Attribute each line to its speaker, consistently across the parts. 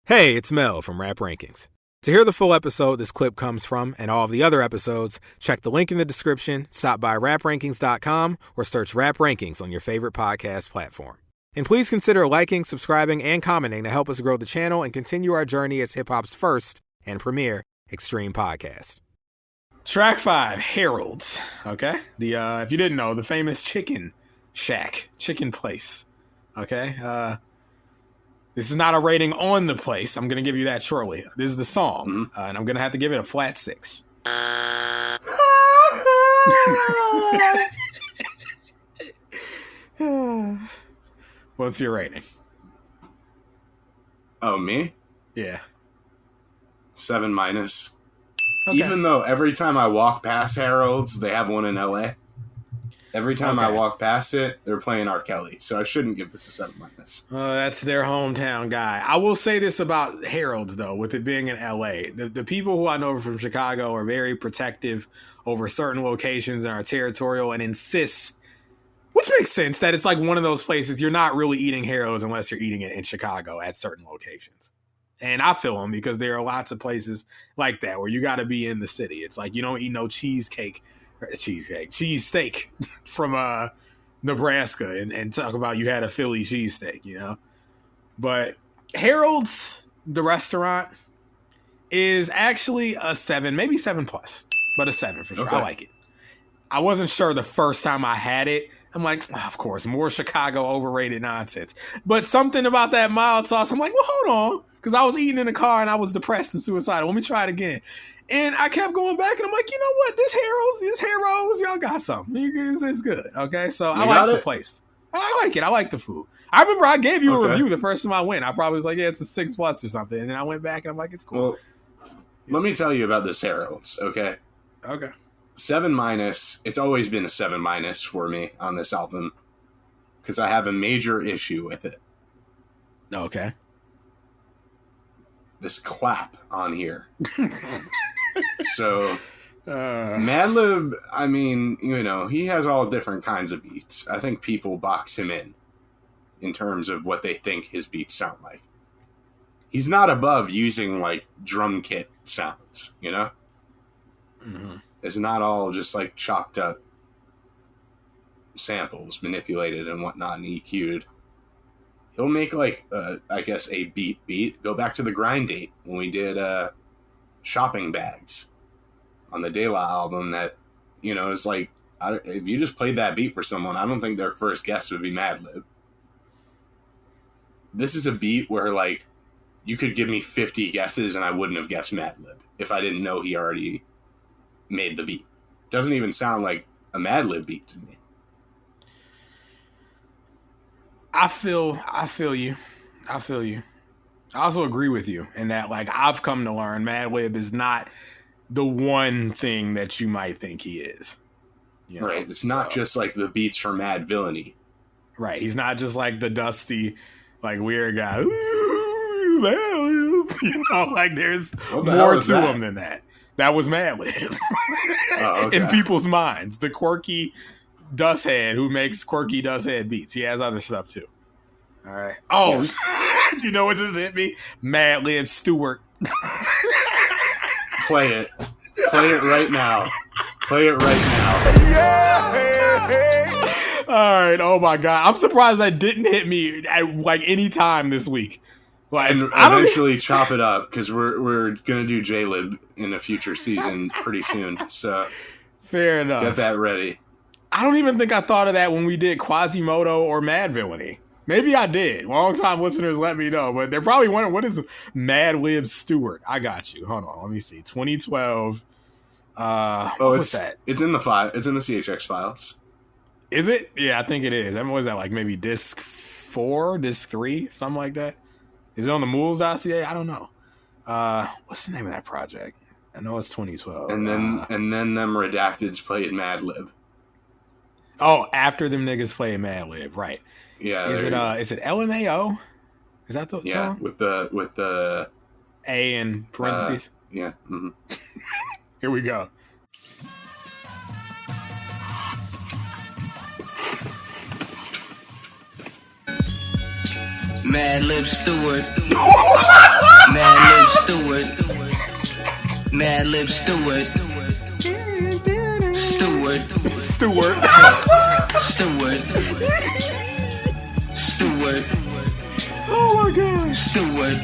Speaker 1: Hey, it's Mel from Rap Rankings. To hear the full episode this clip comes from and all of the other episodes, check the link in the description, stop by raprankings.com, or search Rap Rankings on your favorite podcast platform. And please consider liking, subscribing, and commenting to help us grow the channel and continue our journey as hip-hop's first and premier extreme podcast. Track 5, Harold's. Okay? If you didn't know, the famous chicken shack, chicken place. Okay? This is not a rating on the place. I'm going to give you that shortly. This is the song, and I'm going to have to give it a flat 6. What's your rating?
Speaker 2: Oh, me?
Speaker 1: Yeah.
Speaker 2: 7-.
Speaker 1: Okay.
Speaker 2: Even though every time I walk past Harold's, they have one in LA. Every time I walk past it, they're playing R. Kelly, so I shouldn't give this a 7-.
Speaker 1: That's their hometown guy. I will say this about Harold's, though, with it being in LA. The people who I know from Chicago are very protective over certain locations and are territorial and insist, which makes sense, that it's like one of those places you're not really eating Harold's unless you're eating it in Chicago at certain locations. And I feel them because there are lots of places like that where you got to be in the city. It's like you don't eat no cheesesteak from Nebraska and talk about you had a Philly cheesesteak, you know? But Harold's, the restaurant, is actually a 7, maybe 7+, but a 7 for sure. Okay. I like it. I wasn't sure the first time I had it. I'm like, of course, more Chicago overrated nonsense. But something about that mild sauce, I'm like, well, hold on. Because I was eating in the car and I was depressed and suicidal. Let me try it again. And I kept going back and I'm like, you know what? This Harold's, y'all got something. It's good. Okay. So I like the place. I like it. I like the food. I remember I gave you a review the first time I went. I probably was like, yeah, it's a 6+ or something. And then I went back and I'm like, it's cool.
Speaker 2: Well, let me tell you about this Harold's. Okay. 7-. It's always been a 7- for me on this album because I have a major issue with it.
Speaker 1: Okay.
Speaker 2: This clap on here. So Madlib, I mean, you know, he has all different kinds of beats. I think people box him in terms of what they think his beats sound like. He's not above using like drum kit sounds, you know? Mm-hmm. It's not all just like chopped up samples manipulated and whatnot and EQ'd. He'll make like, I guess, a beat. Go back to the grind date when we did shopping bags on the De La album that, you know, is like, if you just played that beat for someone, I don't think their first guess would be Madlib. This is a beat where, like, you could give me 50 guesses and I wouldn't have guessed Madlib if I didn't know he already made the beat. Doesn't even sound like a Madlib beat to me.
Speaker 1: I feel you. I also agree with you in that, like, I've come to learn Madlib is not the one thing that you might think he is. You know?
Speaker 2: Right. It's not just like the beats for Mad Villainy.
Speaker 1: Right. He's not just like the dusty, like, weird guy. Ooh, Madlib. You know, like, there's more to him than that. That was Madlib. In people's minds. The quirky dust head who makes quirky dust head beats. He has other stuff too. All right. Oh, you know what just hit me? Madlib Stewart.
Speaker 2: Play it right now.
Speaker 1: Yeah. All right. Oh my God. I'm surprised that didn't hit me at like any time this week. Like,
Speaker 2: and eventually chop it up because we're gonna do J-Lib in a future season pretty soon. So
Speaker 1: fair enough.
Speaker 2: Get that ready.
Speaker 1: I don't even think I thought of that when we did Quasimodo or Mad Villainy. Maybe I did. Long-time listeners let me know. But they're probably wondering, what is Madlib Stewart? I got you. Hold on. Let me see. 2012. What's that?
Speaker 2: It's in the file. It's in the CHX files.
Speaker 1: Is it? Yeah, I think it is. I mean, what is that, like maybe disc 4, disc 3, something like that? Is it on the Mools dossier? I don't know. What's the name of that project? I know it's 2012.
Speaker 2: And then them redacteds played Madlib.
Speaker 1: Oh, after them niggas played Madlib, right?
Speaker 2: Yeah.
Speaker 1: Is it LMAO? Is that the song?
Speaker 2: with the
Speaker 1: A in parentheses.
Speaker 2: Yeah. Mm-hmm.
Speaker 1: Here we go.
Speaker 3: Madlib Stewart. Madlib Stewart. Stewart.
Speaker 1: Stewart.
Speaker 3: Stewart. Stewart.
Speaker 1: Oh my god.
Speaker 3: Stewart.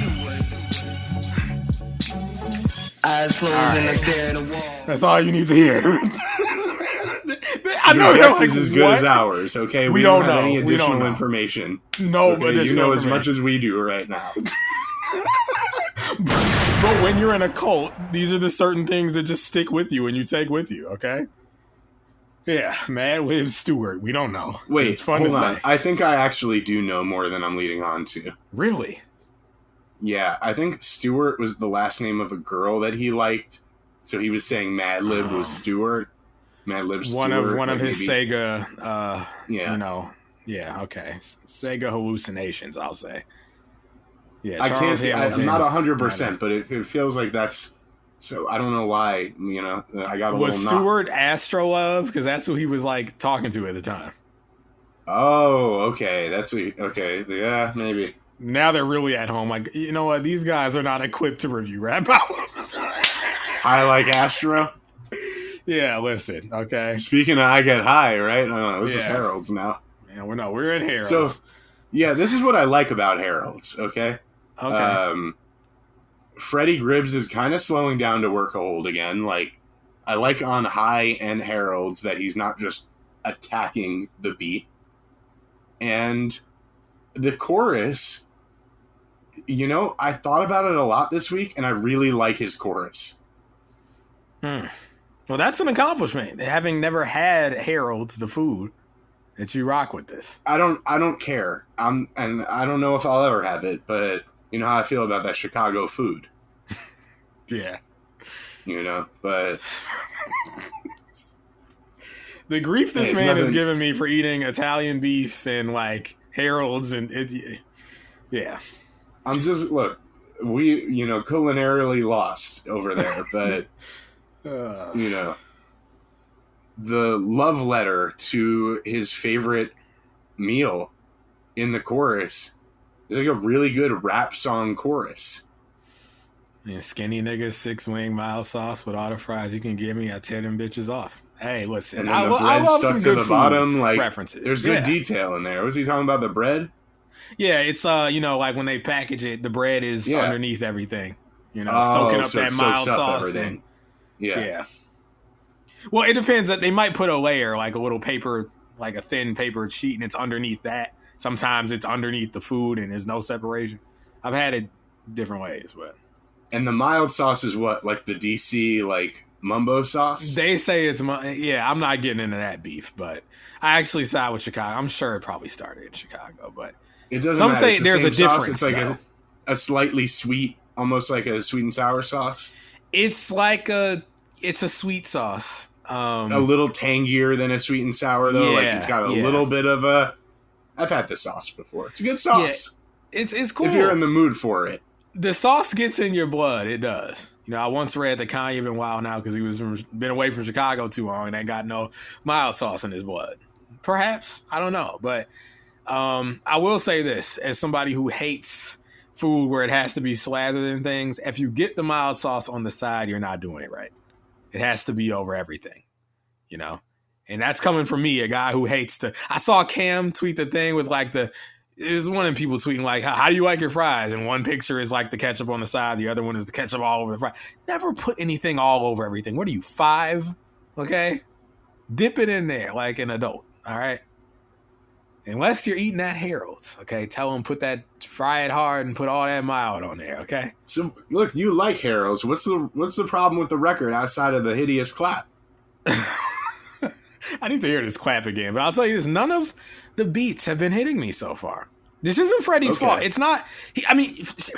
Speaker 3: Eyes closed and I stare at the wall.
Speaker 1: That's all you need to hear. I know
Speaker 2: your
Speaker 1: you're
Speaker 2: guess
Speaker 1: like,
Speaker 2: is as good
Speaker 1: what?
Speaker 2: as ours, okay?
Speaker 1: We don't
Speaker 2: have
Speaker 1: know.
Speaker 2: any
Speaker 1: We
Speaker 2: additional
Speaker 1: don't know.
Speaker 2: information.
Speaker 1: No,
Speaker 2: Okay,
Speaker 1: but
Speaker 2: you know as much as we do right now.
Speaker 1: But when you're in a cult, these are the certain things that just stick with you and you take with you, okay? Yeah, Madlib Stewart. We don't know.
Speaker 2: Wait,
Speaker 1: it's fun
Speaker 2: hold
Speaker 1: to
Speaker 2: on.
Speaker 1: say.
Speaker 2: I think I actually do know more than I'm leading on to.
Speaker 1: Really?
Speaker 2: Yeah, I think Stewart was the last name of a girl that he liked, so he was saying Madlib was Stewart. Madlib Stewart.
Speaker 1: One of
Speaker 2: like
Speaker 1: his
Speaker 2: maybe.
Speaker 1: Sega,
Speaker 2: Yeah.
Speaker 1: you know, yeah, okay, Sega hallucinations, I'll say. Yeah,
Speaker 2: I
Speaker 1: Charles
Speaker 2: can't.
Speaker 1: Hamilton,
Speaker 2: I'm not 100%, but it feels like that's. So I don't know why. You know, I got a
Speaker 1: Was
Speaker 2: little.
Speaker 1: Stewart Astro Love? Because that's who he was like talking to at the time.
Speaker 2: Oh, okay. Okay. Yeah, maybe.
Speaker 1: Now they're really at home. Like, you know what? These guys are not equipped to review rap albums.
Speaker 2: I like Astro.
Speaker 1: Yeah, listen, okay.
Speaker 2: Speaking of I Get High, right? No, this is
Speaker 1: Yeah.
Speaker 2: Harold's now.
Speaker 1: Yeah, we're in Harold's.
Speaker 2: So, yeah, this is what I like about Harold's, okay?
Speaker 1: okay.
Speaker 2: Freddie Gibbs is kind of slowing down to work a hold again. Like, I like on High and Harold's that he's not just attacking the beat. And the chorus, you know, I thought about it a lot this week, and I really like his chorus.
Speaker 1: Well, that's an accomplishment. Having never had Harold's, the food, that you rock with this.
Speaker 2: I don't care. And I don't know if I'll ever have it, but you know how I feel about that Chicago food.
Speaker 1: Yeah.
Speaker 2: You know, but
Speaker 1: the grief this
Speaker 2: Hey,
Speaker 1: man has
Speaker 2: nothing-
Speaker 1: given me for eating Italian beef and like Harold's and it, yeah.
Speaker 2: I'm just look, we culinarily lost over there, but you know, the love letter to his favorite meal in the chorus is like a really good rap song chorus.
Speaker 1: Yeah, skinny nigga, 6-wing mild sauce with all the fries you can give me. I tear them bitches off. Hey, listen,
Speaker 2: And then
Speaker 1: I
Speaker 2: the bread
Speaker 1: love
Speaker 2: stuck
Speaker 1: some
Speaker 2: to
Speaker 1: good
Speaker 2: the
Speaker 1: food
Speaker 2: bottom. Like
Speaker 1: references.
Speaker 2: there's good detail in there. Was he talking about the bread?
Speaker 1: Yeah, it's like when they package it, the bread is underneath everything. You know, soaking up
Speaker 2: so
Speaker 1: that
Speaker 2: it
Speaker 1: mild
Speaker 2: soaks up
Speaker 1: sauce.
Speaker 2: everything.
Speaker 1: And,
Speaker 2: Yeah.
Speaker 1: Well, it depends. They might put a layer, like a little paper, like a thin paper sheet, and it's underneath that. Sometimes it's underneath the food, and there's no separation. I've had it different ways, but.
Speaker 2: And the mild sauce is what, like the DC like mumbo sauce?
Speaker 1: They say it's I'm not getting into that beef, but I actually side with Chicago. I'm sure it probably started in Chicago, but
Speaker 2: It doesn't
Speaker 1: some
Speaker 2: matter.
Speaker 1: say
Speaker 2: It's the
Speaker 1: there's
Speaker 2: same
Speaker 1: a difference.
Speaker 2: Sauce. It's like a slightly sweet, almost like a sweet and sour sauce.
Speaker 1: It's a sweet sauce.
Speaker 2: A little tangier than a sweet and sour though. Like it's got a little bit of a. I've had the sauce before. It's a good sauce.
Speaker 1: Yeah, it's cool
Speaker 2: if you're in the mood for it.
Speaker 1: The sauce gets in your blood. It does. You know, I once read that Kanye been wild now because he was been away from Chicago too long and ain't got no mild sauce in his blood. Perhaps, I don't know, but I will say this: as somebody who hates food where it has to be slathered in things, if you get the mild sauce on the side, you're not doing it right. It has to be over everything, you know. And that's coming from me, a guy who hates I saw Cam tweet the thing with like there's one of people tweeting like, how do you like your fries? And one picture is like the ketchup on the side. The other one is the ketchup all over the fry. Never put anything all over everything. What are you, 5? Okay. Dip it in there like an adult. All right. Unless you're eating at Harold's. Okay. Tell them fry it hard and put all that mild on there. Okay.
Speaker 2: So look, you like Harold's. What's the problem with the record outside of the hideous clap?
Speaker 1: I need to hear this clap again, but I'll tell you this: none of the beats have been hitting me so far. This isn't Freddie's fault. It's not.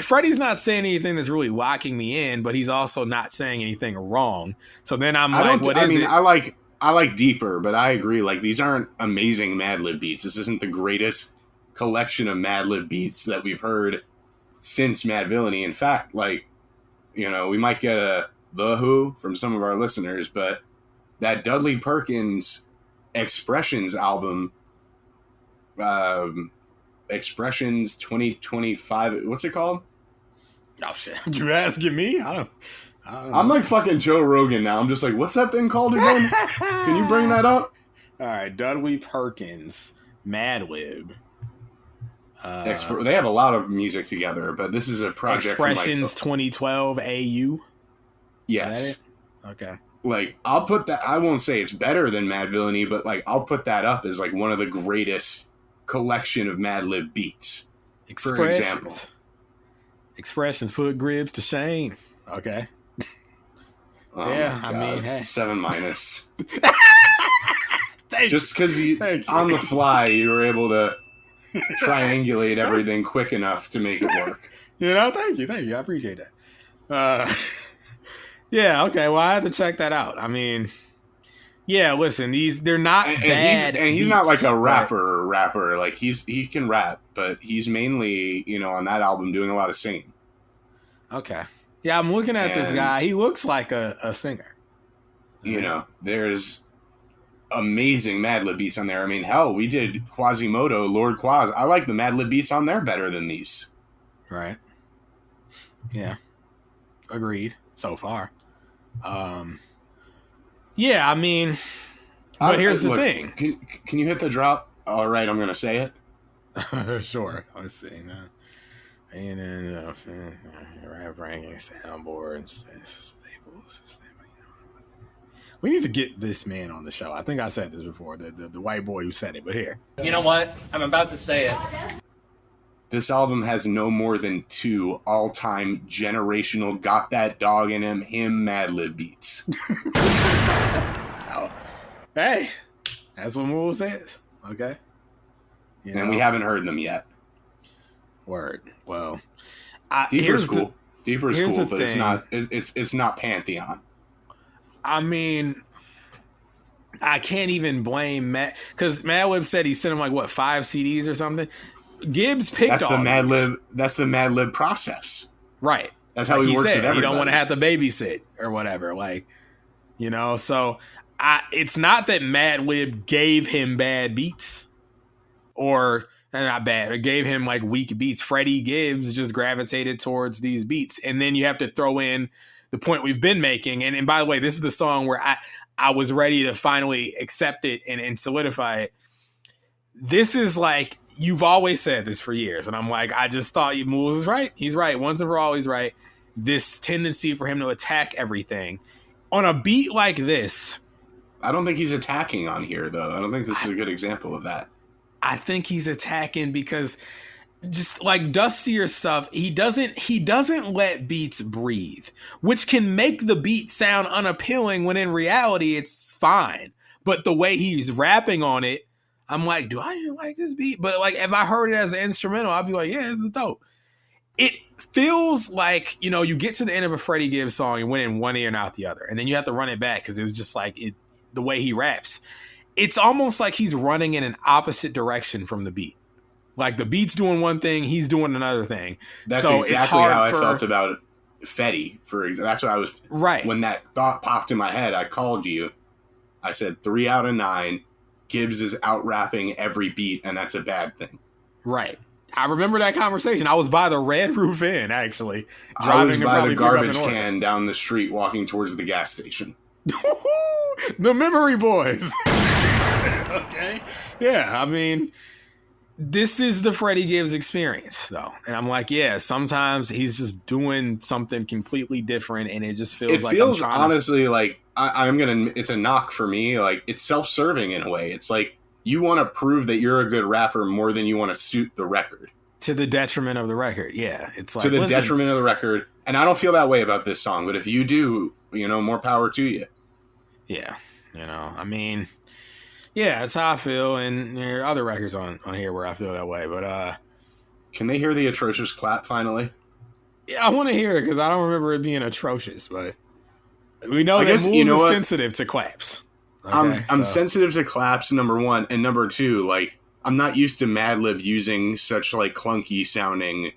Speaker 1: Freddie's not saying anything that's really locking me in, but he's also not saying anything wrong. So then I'm what is it?
Speaker 2: I like deeper, but I agree. Like these aren't amazing Madlib beats. This isn't the greatest collection of Madlib beats that we've heard since Madvillainy. In fact, like we might get a The Who from some of our listeners, but that Dudley Perkins Expressions album, Expressions 2025, what's it called?
Speaker 1: Oh shit! You asking me? I
Speaker 2: I'm like fucking Joe Rogan now. I'm just like, what's that thing called again? Can you bring that up?
Speaker 1: All right, Dudley Perkins, Madlib.
Speaker 2: They have a lot of music together, but this is a project
Speaker 1: Expressions
Speaker 2: from like,
Speaker 1: 2012 AU.
Speaker 2: yes.
Speaker 1: Okay.
Speaker 2: Like, I'll put that, I won't say it's better than Mad Villainy, but like, I'll put that up as like one of the greatest collection of Madlib beats. For example.
Speaker 1: Expressions put Gibbs to shame. Okay.
Speaker 2: Oh
Speaker 1: yeah,
Speaker 2: my
Speaker 1: I
Speaker 2: God.
Speaker 1: mean, hey.
Speaker 2: 7-.
Speaker 1: Thank
Speaker 2: Just because you on the fly, you were able to triangulate everything quick enough to make it work.
Speaker 1: You know, thank you. I appreciate that. Yeah, okay. Well, I had to check that out. I mean, yeah. Listen, they're not bad,
Speaker 2: he's not like a rapper. Like he can rap, but he's mainly on that album doing a lot of singing.
Speaker 1: Okay. Yeah, I'm looking at this guy. He looks like a singer.
Speaker 2: There's amazing Madlib beats on there. I mean, hell, we did Quasimodo, Lord Quas. I like the Madlib beats on there better than these.
Speaker 1: Right. Yeah. Agreed. So far. Yeah, I mean, but here's the thing.
Speaker 2: Can you hit the drop? All right, I'm going to say
Speaker 1: it. Sure. Let's see. And then ranking soundboard and staples. We need to get this man on the show. I think I said this before, the white boy who said it, but here.
Speaker 4: You know what? I'm about to say it.
Speaker 2: This album has no more than 2 all-time generational got that dog in him Madlib beats.
Speaker 1: Hey, that's what Mool says. Okay.
Speaker 2: And we haven't heard them yet.
Speaker 1: Word. Well,
Speaker 2: Deeper's cool. Deeper's cool, but it's not Pantheon.
Speaker 1: I mean, I can't even blame Matt because Madlib said he sent him like 5 CDs or something. Gibbs picked
Speaker 2: that's
Speaker 1: all
Speaker 2: the Madlib. That's the Madlib process,
Speaker 1: right?
Speaker 2: That's how he works with everybody.
Speaker 1: You don't want to have to babysit or whatever, So it's not that Madlib gave him bad beats, or not bad, or gave him like weak beats. Freddie Gibbs just gravitated towards these beats, and then you have to throw in the point we've been making. And by the way, this is the song where I was ready to finally accept it and solidify it. This is like, you've always said this for years. And I'm like, I just thought Mool is right. He's right. Once and for all, he's right. This tendency for him to attack everything on a beat like this.
Speaker 2: I don't think he's attacking on here, though. I don't think this is a good example of that.
Speaker 1: I think he's attacking because just like dustier stuff, he doesn't let beats breathe, which can make the beat sound unappealing when in reality it's fine. But the way he's rapping on it, I'm like, do I even like this beat? But like, if I heard it as an instrumental, I'd be like, yeah, this is dope. It feels like, you get to the end of a Freddie Gibbs song and went in one ear and out the other. And then you have to run it back because it was just like the way he raps. It's almost like he's running in an opposite direction from the beat. Like the beat's doing one thing, he's doing another thing.
Speaker 2: That's
Speaker 1: so
Speaker 2: exactly how I felt about Fetty. That's what I was...
Speaker 1: Right.
Speaker 2: When that thought popped in my head, I called you. I said 3 out of 9. Gibbs is out-rapping every beat, and that's a bad thing.
Speaker 1: Right. I remember that conversation. I was by the Red Roof Inn, actually.
Speaker 2: I was by the garbage can down the street walking towards the gas station.
Speaker 1: The Memory Boys. Okay. Yeah, I mean, this is the Freddie Gibbs experience, though. And I'm like, yeah, sometimes he's just doing something completely different, and it just feels like...
Speaker 2: It feels, honestly, like... it's a knock for me. Like, it's self-serving in a way. It's like you want to prove that you're a good rapper more than you want to suit the record.
Speaker 1: To the detriment of the record. Yeah. It's like,
Speaker 2: to the detriment of the record. And I don't feel that way about this song, but if you do, more power to you.
Speaker 1: Yeah. I mean, yeah, that's how I feel. And there are other records on here where I feel that way. But
Speaker 2: can they hear the atrocious clap finally?
Speaker 1: Yeah, I want to hear it because I don't remember it being atrocious, but we know that Mool is sensitive to claps. Okay,
Speaker 2: I'm sensitive to claps, number 1, and number 2, like, I'm not used to Madlib using such like clunky sounding,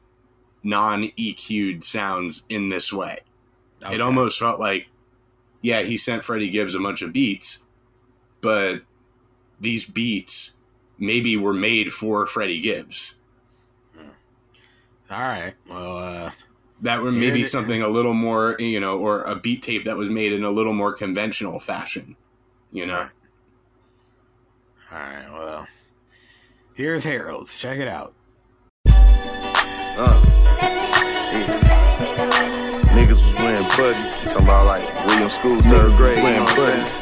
Speaker 2: non-EQ'd sounds in this way. Okay. It almost felt like, yeah, he sent Freddie Gibbs a bunch of beats, but these beats maybe were made for Freddie Gibbs.
Speaker 1: All right. Well,
Speaker 2: that were maybe something a little more, you know, or a beat tape that was made in a little more conventional fashion, you know.
Speaker 1: All right, well, here's Harold's. Check it out.
Speaker 5: Niggas was wearing buddies. Talking about like William School, 3rd grade. Wearing buddies.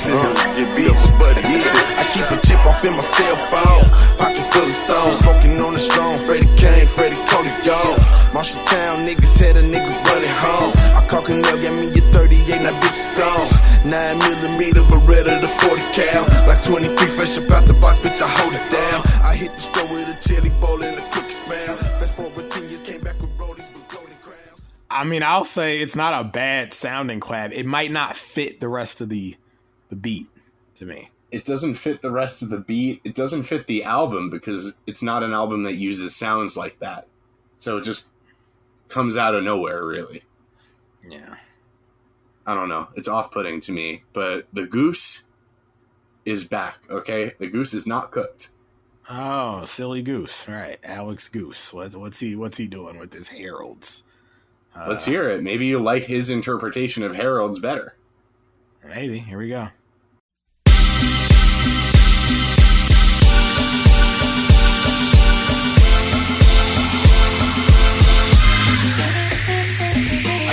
Speaker 5: Get beats, buddy. I keep a chip off in my cell phone. Pocket full of stones. Smoking on the strong. Freddie came, Freddie Cody, yo. Marshalltown niggas had a nigga running home. I call Canel, got me a 38, now bitch is on. 9mm Beretta to 40 cal. Like 23 fresh up out the box, bitch, I hold it down. I hit the store with a chili bowl and a cookie smell. Fast forward 10 years, came back with rollies with golden crowns.
Speaker 1: I mean, I'll say it's not a bad sounding collab. It might not fit the rest of the beat to me.
Speaker 2: It doesn't fit the rest of the beat. It doesn't fit the album because it's not an album that uses sounds like that. So it just comes out of nowhere, really.
Speaker 1: Yeah.
Speaker 2: I don't know. It's off-putting to me. But the goose is back, okay? The goose is not cooked.
Speaker 1: Oh, silly goose. Right. Alex Goose. What's he doing with his Harold's?
Speaker 2: Let's hear it. Maybe you like his interpretation of Harold's better.
Speaker 1: Maybe. Here we go.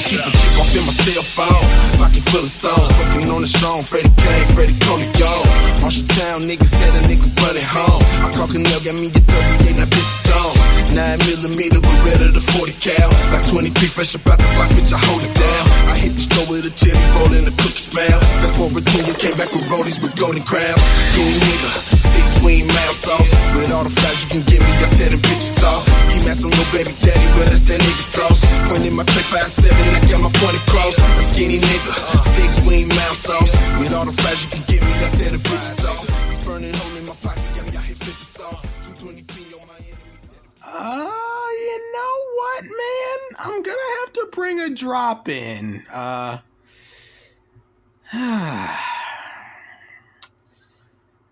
Speaker 5: Keep a chip off in my cell phone. Pocket full of stones. Smoking on the strong. Freddie came, Freddie Cody, yo. Marshalltown niggas had a nigga running home. I call Canel, got me a 38, now bitch is on. 9mm Beretta to 40 cal. Like 23 fresh up out the box, bitch, I hold it down. I hit the store with a chili bowl and a cookie smell. Fast forward 10 years, came back with rollies with golden crowns. Skinny nigga, 6 wing mouth sauce. With all the flags you can give me, I tear them bitches off. Ski mask on no baby daddy, well that's that nigga close. Pointing my clip 5'7", I got my point across. A skinny nigga, 6 wing mouth sauce. With all the flags you can give me, I tear them bitches off. It's burning hole in my pocket, got me out here flipping soft. 223 on my enemy.
Speaker 1: You know what, man? I'm gonna have to bring a drop in.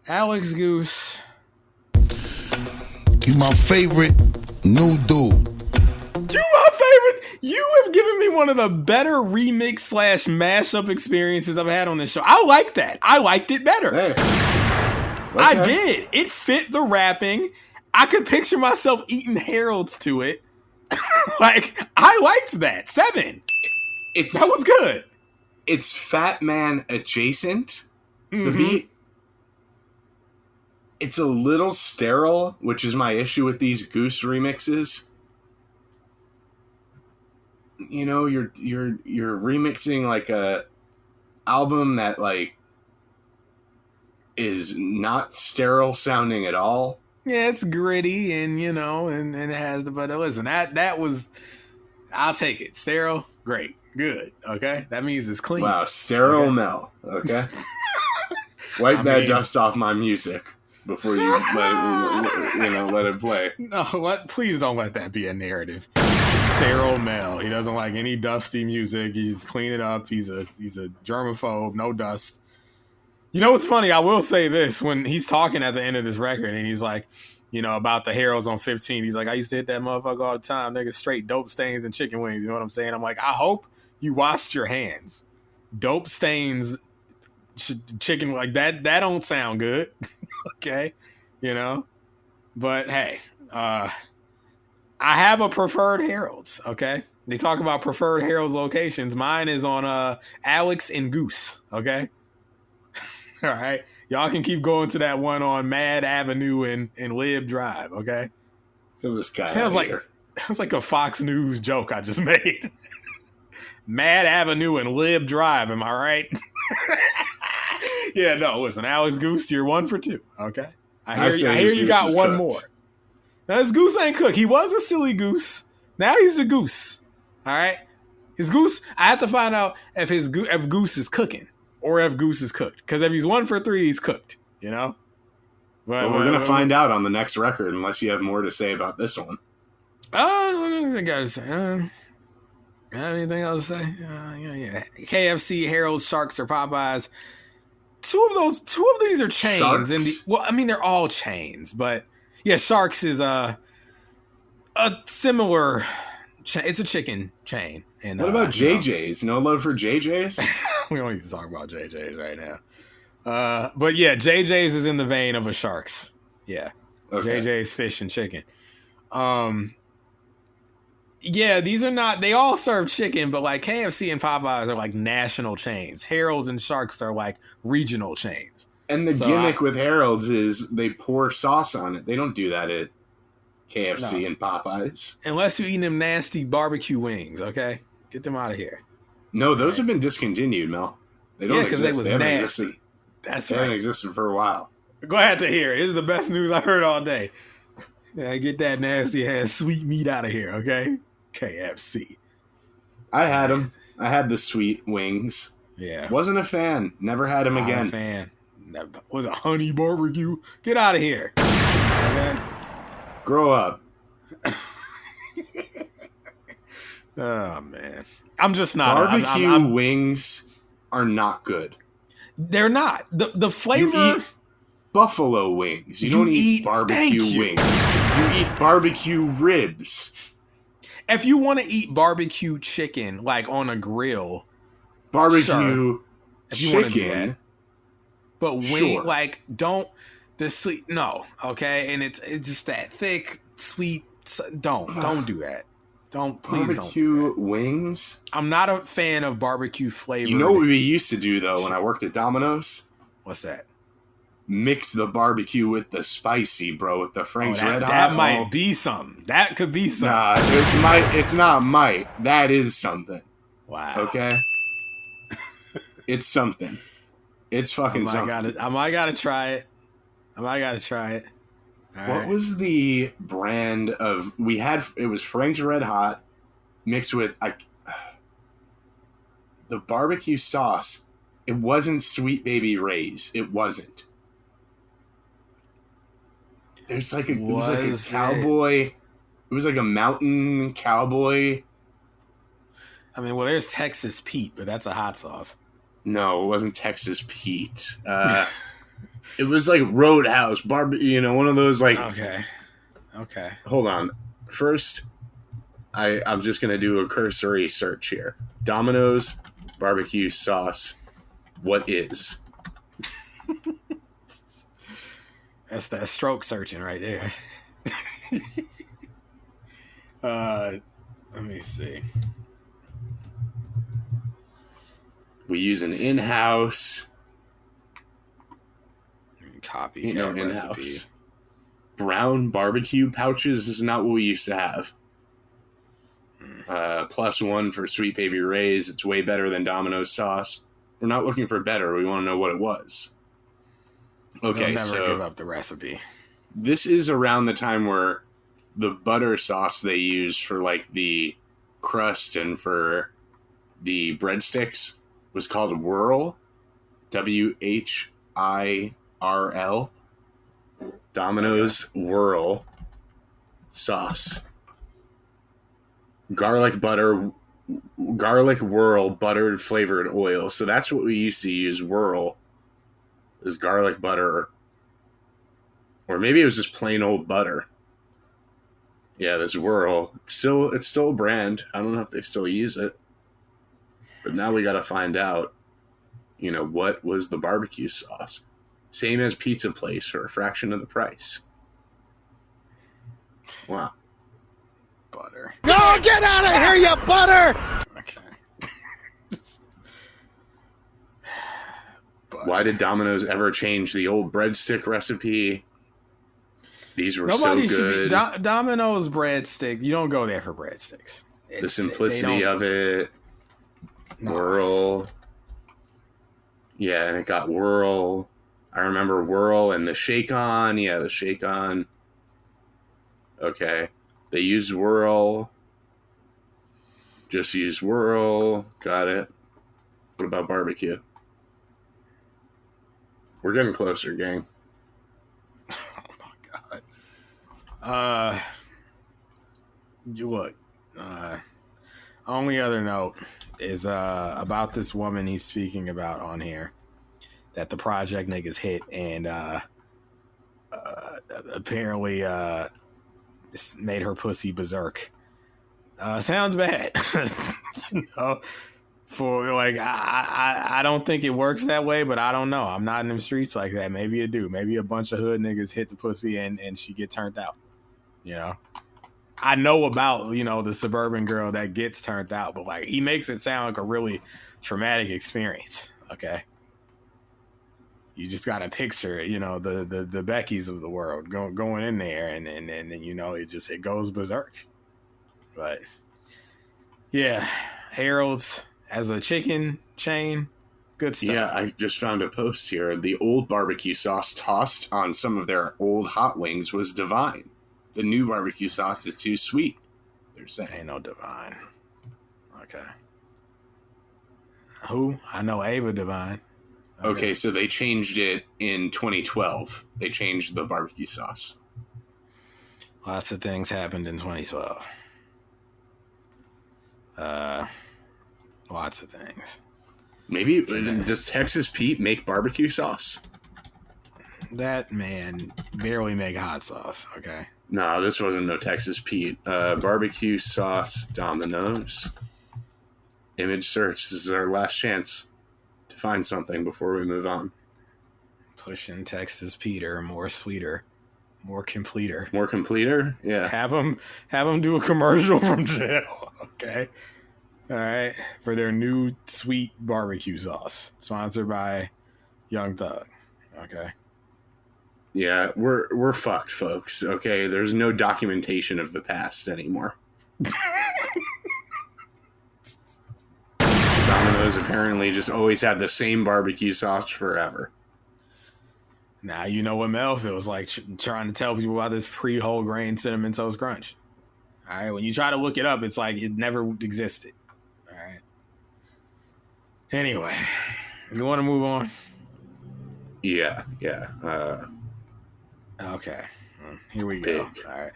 Speaker 1: Alex Goose.
Speaker 5: You my favorite new dude.
Speaker 1: You my favorite. You have given me one of the better remix / mashup experiences I've had on this show. I like that. I liked it better.
Speaker 2: Hey. Okay.
Speaker 1: I did. It fit the rapping. I could picture myself eating Harold's to it. Like, I liked that. 7. That was good.
Speaker 2: It's Fat Man adjacent, the beat. It's a little sterile, which is my issue with these Goose remixes. You know, you're remixing like a album that like is not sterile sounding at all.
Speaker 1: Yeah, it's gritty and you know, and it has the but listen, that was I'll take it. Sterile, great, good. Okay. That means it's clean.
Speaker 2: Wow, sterile Mel. Okay. Wipe that dust off my music before you let it play.
Speaker 1: No, what? Please don't let that be a narrative. Sterile Mel. He doesn't like any dusty music. He's clean it up. He's a germaphobe. No dust. You know what's funny? I will say this: when he's talking at the end of this record, and he's like, you know, about the Harold's on 15. He's like, I used to hit that motherfucker all the time. Nigga, straight dope stains and chicken wings. You know what I'm saying? I'm like, I hope you washed your hands. Dope stains, chicken like that. That don't sound good. Okay, you know. But hey, I have a preferred Harold's. Okay, they talk about preferred Harold's locations. Mine is on Alex and Goose. Okay. All right. Y'all can keep going to that one on Mad Avenue and Lib Drive, okay?
Speaker 2: So this guy
Speaker 1: sounds like a Fox News joke I just made. Mad Avenue and Lib Drive, am I right? Yeah, no, listen, Alex Goose, you're 1 for 2, okay? I hear you got one more. Now, his goose ain't cooked. He was a silly goose. Now he's a goose, all right? His goose, I have to find out if Goose is cooking. Or if Goose is cooked. Because if he's 1 for 3, he's cooked. You know?
Speaker 2: But we're going to find out on the next record unless you have more to say about this one.
Speaker 1: Guys. Anything else to say? Yeah. KFC, Harold's, Sharks, or Popeyes. Two of these are chains. And they're all chains. But yeah, Sharks is a similar It's a chicken chain. And
Speaker 2: What about JJ's? No love for JJ's?
Speaker 1: We don't need to talk about JJ's right now. But yeah, JJ's is in the vein of a Sharks. Yeah.
Speaker 2: Okay.
Speaker 1: JJ's Fish and Chicken. Yeah, these are not, they all serve chicken, but like KFC and Popeyes are like national chains. Harold's and Sharks are like regional chains.
Speaker 2: And the gimmick with Harold's is they pour sauce on it. They don't do that at KFC and Popeyes.
Speaker 1: Unless you're eating them nasty barbecue wings, okay? Get them out of here.
Speaker 2: No, those have been discontinued, Mel. They don't exist.
Speaker 1: They was
Speaker 2: haven't
Speaker 1: nasty.
Speaker 2: existed.
Speaker 1: That's
Speaker 2: they
Speaker 1: right.
Speaker 2: haven't existed for a while.
Speaker 1: Glad to hear it. This is the best news I've heard all day. Yeah, get that nasty ass sweet meat out of here, okay? KFC.
Speaker 2: I had them. I had the sweet wings.
Speaker 1: Yeah.
Speaker 2: Wasn't a fan. Never had them again.
Speaker 1: Not a fan. That was a honey barbecue. Get out of here. Okay?
Speaker 2: Grow up.
Speaker 1: Oh, man. I'm just not.
Speaker 2: Barbecue wings are not good.
Speaker 1: They're not. The flavor.
Speaker 2: You eat buffalo wings. You don't eat barbecue wings. You eat barbecue ribs.
Speaker 1: If you want to eat barbecue chicken, like on a grill,
Speaker 2: barbecue
Speaker 1: if you want to do
Speaker 2: chicken,
Speaker 1: that. But like, don't the sweet. No, okay, and it's just that thick, sweet. Don't do that. Please don't do that.
Speaker 2: Wings.
Speaker 1: I'm not a fan of barbecue flavor.
Speaker 2: You know what we used to do though when I worked at Domino's?
Speaker 1: What's that?
Speaker 2: Mix the barbecue with the spicy, bro, with the Frank's Red Hot.
Speaker 1: That might be something. That could be something.
Speaker 2: Nah, it might. It's not might. That is something.
Speaker 1: Wow.
Speaker 2: Okay. It's something. It's fucking something.
Speaker 1: I might gotta try it. All
Speaker 2: what
Speaker 1: right.
Speaker 2: was the brand of we had? It was Frank's Red Hot mixed with the barbecue sauce. It wasn't Sweet Baby Ray's. It wasn't. There's like it was like a cowboy. It was like a mountain cowboy.
Speaker 1: I mean, well, there's Texas Pete, but that's a hot sauce.
Speaker 2: No, it wasn't Texas Pete. It was like Roadhouse barbecue. You know, one of those like.
Speaker 1: Okay.
Speaker 2: Hold on. First, I'm just gonna do a cursory search here. Domino's barbecue sauce. What is?
Speaker 1: That's that stroke searching right there. Let me see.
Speaker 2: We use an in-house.
Speaker 1: Copy.
Speaker 2: In-house.
Speaker 1: Recipe.
Speaker 2: Brown barbecue pouches is not what we used to have. +1 for Sweet Baby Ray's. It's way better than Domino's sauce. We're not looking for better. We want to know what it was. Okay,
Speaker 1: They'll never give up the recipe.
Speaker 2: This is around the time where the butter sauce they use for like the crust and for the breadsticks was called Whirl. WHIRL. Domino's Whirl sauce. Garlic Whirl buttered flavored oil. So that's what we used to use. Whirl is garlic butter, or maybe it was just plain old butter. Yeah, this Whirl. It's still a brand. I don't know if they still use it, but now we got to find out. You know, what was the barbecue sauce? Same as Pizza Place for a fraction of the price. Wow.
Speaker 1: Butter.
Speaker 6: No, get out of here, you butter!
Speaker 1: Okay.
Speaker 2: Why did Domino's ever change the old breadstick recipe? These were
Speaker 1: Nobody
Speaker 2: so good.
Speaker 1: should be. Domino's breadstick. You don't go there for breadsticks.
Speaker 2: The simplicity of it. No. Whirl. Yeah, and it got Whirl. I remember Whirl and the Shake On. Yeah, the Shake On. Okay. They used Whirl. Just use Whirl. Got it. What about barbecue? We're getting closer, gang.
Speaker 1: Oh my god. Look. Only other note is about this woman he's speaking about on here that the project niggas hit, and apparently made her pussy berserk. Sounds bad. You know, for like, I don't think it works that way, but I don't know. I'm not in them streets like that. Maybe it do. Maybe a bunch of hood niggas hit the pussy and she get turned out. You know, I know about, you know, the suburban girl that gets turned out, but like he makes it sound like a really traumatic experience. Okay. You just got to picture, you know, the Beckys of the world going in there and you know, it goes berserk. But yeah, Harold's as a chicken chain, good stuff.
Speaker 2: Yeah, I just found a post here. The old barbecue sauce tossed on some of their old hot wings was divine. The new barbecue sauce is too sweet, they're saying.
Speaker 1: Ain't no divine. Okay. Who? I know Ava Divine.
Speaker 2: Okay, so they changed it in 2012. They changed the barbecue sauce.
Speaker 1: Lots of things happened in 2012. Lots of things.
Speaker 2: Maybe does Texas Pete make barbecue sauce?
Speaker 1: That man barely make hot sauce. Okay.
Speaker 2: No, this wasn't no Texas Pete. Barbecue sauce Domino's. Image search. This is our last chance to find something before we move on.
Speaker 1: Pushing Texas Peter, more sweeter, more completer.
Speaker 2: More completer? Yeah.
Speaker 1: Have them do a commercial from jail. Okay. All right. For their new sweet barbecue sauce, sponsored by Young Thug. Okay.
Speaker 2: Yeah, we're fucked, folks. Okay, there's no documentation of the past anymore. Domino's apparently just always had the same barbecue sauce forever.
Speaker 1: Now you know what Mel feels like trying to tell people about this pre-whole grain Cinnamon Toast Crunch. All right, when you try to look it up, it's like it never existed. All right. Anyway, you want to move on?
Speaker 2: Yeah.
Speaker 1: Okay, here we go. All right.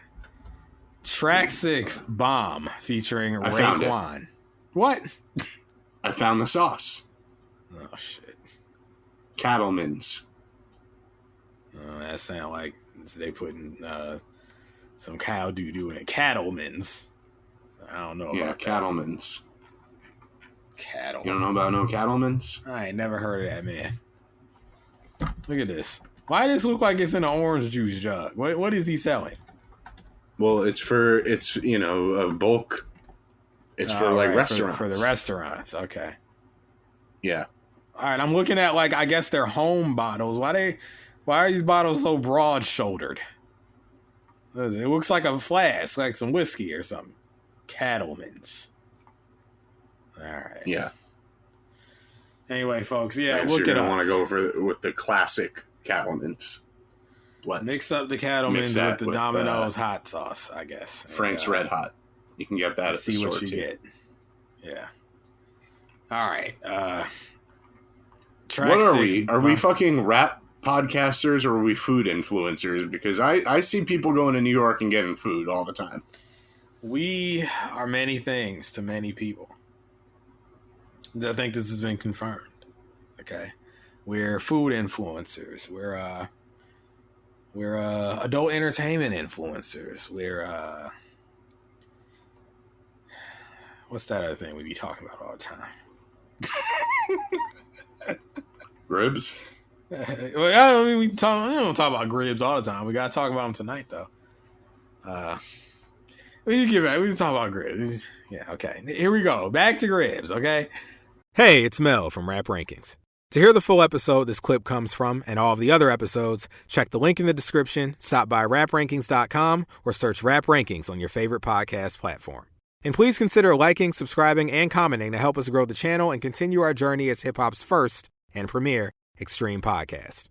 Speaker 1: Track 6, Bomb, featuring Raekwon. What?
Speaker 2: I found the sauce.
Speaker 1: Oh, shit.
Speaker 2: Cattleman's.
Speaker 1: That sound like they putting some cow doo-doo in it. Cattleman's. I don't know about
Speaker 2: Cattleman's.
Speaker 1: Cattle.
Speaker 2: You don't know about no Cattleman's?
Speaker 1: I ain't never heard of that, man. Look at this. Why does this look like it's in an orange juice jug? What is he selling?
Speaker 2: Well, it's a bulk. It's for restaurants.
Speaker 1: For the restaurants, okay.
Speaker 2: Yeah.
Speaker 1: All right, I'm looking at I guess they're home bottles. Why are these bottles so broad shouldered? It looks like a flask, like some whiskey or something. Cattleman's. All right.
Speaker 2: Yeah.
Speaker 1: Anyway, folks, yeah,
Speaker 2: look it up. Want to go with the classic Cattleman's.
Speaker 1: Mix up the Cattleman's with the Domino's hot sauce, I guess.
Speaker 2: Frank's Red Hot. You can get that at the store,
Speaker 1: see what you get. Yeah. All right.
Speaker 2: What are we? Are we fucking rap podcasters or are we food influencers? Because I see people going to New York and getting food all the time.
Speaker 1: We are many things to many people. I think this has been confirmed. Okay. We're food influencers. We're adult entertainment influencers. We're what's that other thing we be talking about all the time?
Speaker 2: Gribs?
Speaker 1: Well, I mean, we don't talk about Gribs all the time. We gotta talk about them tonight, though. We can talk about Gribs. Yeah, okay. Here we go. Back to Gribs, okay? Hey, it's Mel from Rap Rankings. To hear the full episode this clip comes from and all of the other episodes, check the link in the description, stop by raprankings.com, or search Rap Rankings on your favorite podcast platform. And please consider liking, subscribing, and commenting to help us grow the channel and continue our journey as hip-hop's first and premier extreme podcast.